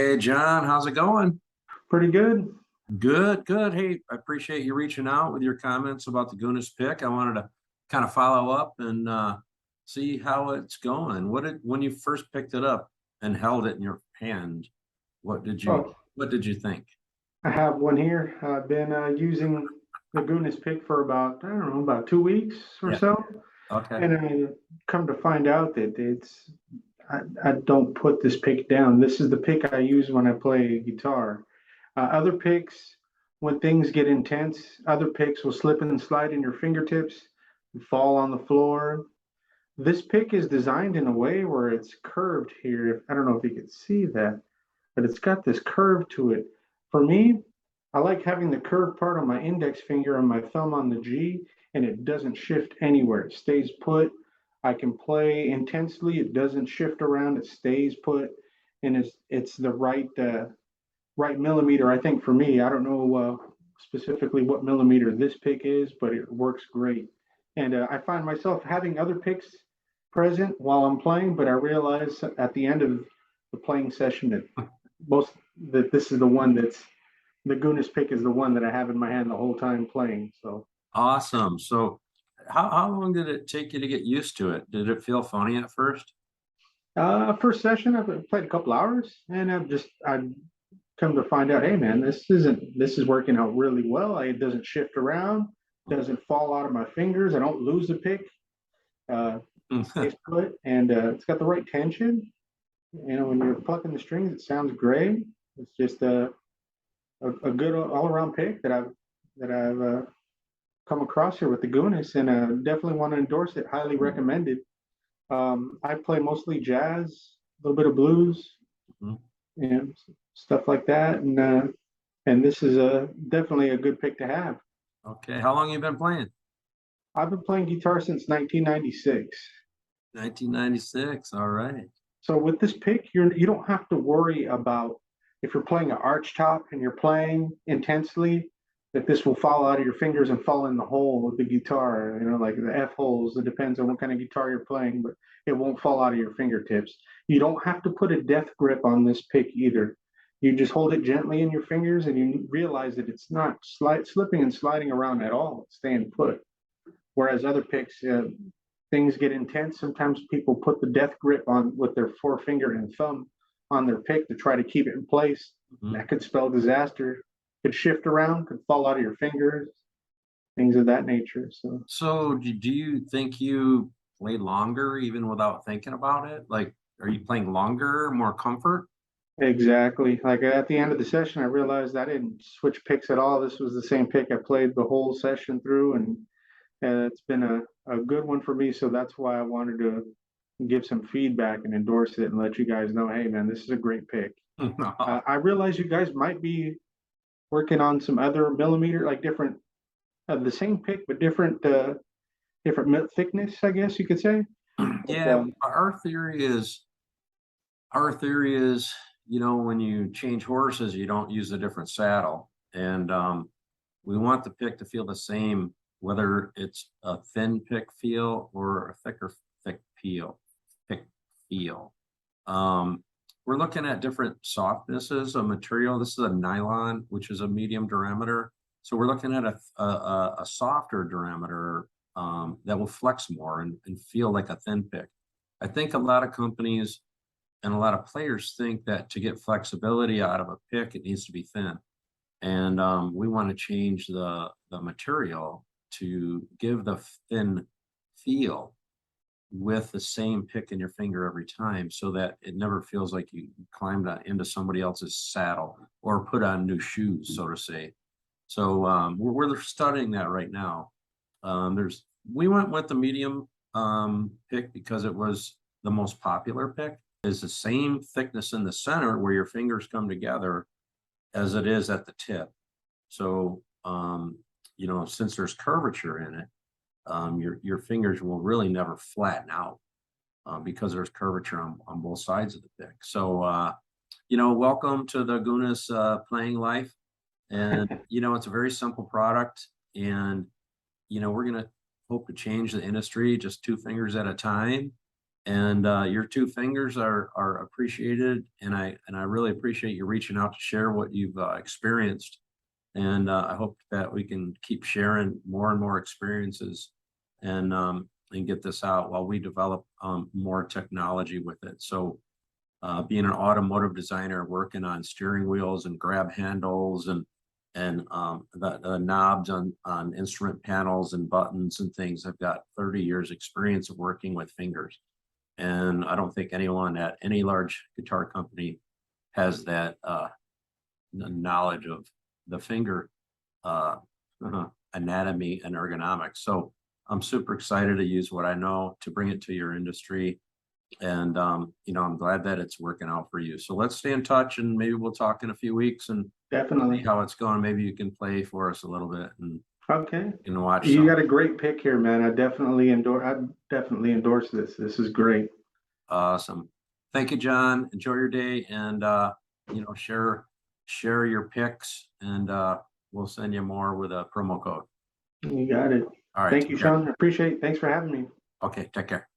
Hey John, how's it going? Pretty good. Good, good. Hey, I appreciate you reaching out with your comments about the Goonis pick. I wanted to kind of follow up and see how it's going. When you first picked it up and held it in your hand, what did you Well, what did you think? I have one here. I've been using the Goonis pick for about, I don't know, about 2 weeks or Yeah. so. Okay. And I come to find out that I don't put this pick down. This is the pick I use when I play guitar. Other picks, when things get intense, other picks will slip and slide in your fingertips and fall on the floor. This pick is designed in a way where it's curved here. I don't know if you can see that, but it's got this curve to it. For me, I like having the curved part on my index finger and my thumb on the G, and it doesn't shift anywhere. It stays put. I can play intensely. It doesn't shift around. It stays put, and it's the right millimeter. I think for me, I don't know specifically what millimeter this pick is, but it works great. And I find myself having other picks present while I'm playing, but I realize at the end of the playing session most that this is the one that's the Goonis pick is the one that I have in my hand the whole time playing. So Awesome. So how long did it take you to get used to it? Did it feel funny at first? first session I've played a couple hours and I've come to find out, hey man, this is working out really well. It doesn't shift around, doesn't fall out of my fingers. I don't lose the pick. Uh, Stays put, and it's got the right tension. You know, when you're plucking the strings, it sounds great. It's just a good all around pick that I've come across here with the Goonis, and definitely want to endorse it. Highly recommended. I play mostly jazz, a little bit of blues, Mhm. and stuff like that, and this is definitely a good pick to have. Okay. How long you been playing? I've been playing guitar since 1996. 1996. All right. So with this pick, you don't have to worry about if you're playing an arch top and you're playing intensely, that this will fall out of your fingers and fall in the hole of the guitar. You know, like the F holes. It depends on what kind of guitar you're playing, but it won't fall out of your fingertips. You don't have to put a death grip on this pick either. You just hold it gently in your fingers, and you realize that it's not slipping and sliding around at all. It's staying put. Whereas other picks, things get intense. Sometimes people put the death grip on with their forefinger and thumb on their pick to try to keep it in place. Mhm. That could spell disaster. Could shift around, could fall out of your fingers, things of that nature. So So do you think you play longer even without thinking about it? Like, are you playing longer, more comfort? exactly. Like at the end of the session, I realized I didn't switch picks at all. This was the same pick I played the whole session through, and it's been a good one for me. So that's why I wanted to give some feedback and endorse it and let you guys know, hey man, this is a great pick. I realize you guys might be working on some other millimeter, like different, the same pick, but different thickness, I guess you could say. But Yeah, our theory is, when you change horses, you don't use a different saddle. And we want the pick to feel the same, whether it's a thin pick feel or a thick pick feel. We're looking at different softnesses of material. This is a nylon, which is a medium diameter. So we're looking at a softer diameter that will flex more and feel like a thin pick. I think a lot of companies and a lot of players think that to get flexibility out of a pick, it needs to be thin. And we want to change the material to give the thin feel with the same pick in your finger every time so that it never feels like you climbed into somebody else's saddle or put on new shoes, so to say. So we're studying that right now. We went with the medium pick because it was the most popular pick. Is the same thickness in the center where your fingers come together as it is at the tip. So since there's curvature in it, your fingers will really never flatten out because there's curvature on both sides of the pick. So welcome to the Goonis playing life. And it's a very simple product, and we're gonna hope to change the industry just two fingers at a time. And your two fingers are appreciated, and I really appreciate you reaching out to share what you've experienced. And I hope that we can keep sharing more and more experiences, and get this out while we develop more technology with it. So being an automotive designer, working on steering wheels and grab handles and the knobs on instrument panels and buttons and things, I've got 30 years experience of working with fingers. And I don't think anyone at any large guitar company has that knowledge of the finger uh, anatomy and ergonomics. So I'm super excited to use what I know to bring it to your industry. And I'm glad that it's working out for you. So let's stay in touch, and maybe we'll talk in a few weeks and see Definitely. how it's going. Maybe you can play for us a little bit and Okay. watch You some. got a great pick here, man. I definitely endorse this. This is great. Awesome. Thank you, John. Enjoy your day, and share your picks, and we'll send you more with a promo code. You got it. All right. Thank you, Take care. Sean. I appreciate it. Thanks for having me. Okay, take care.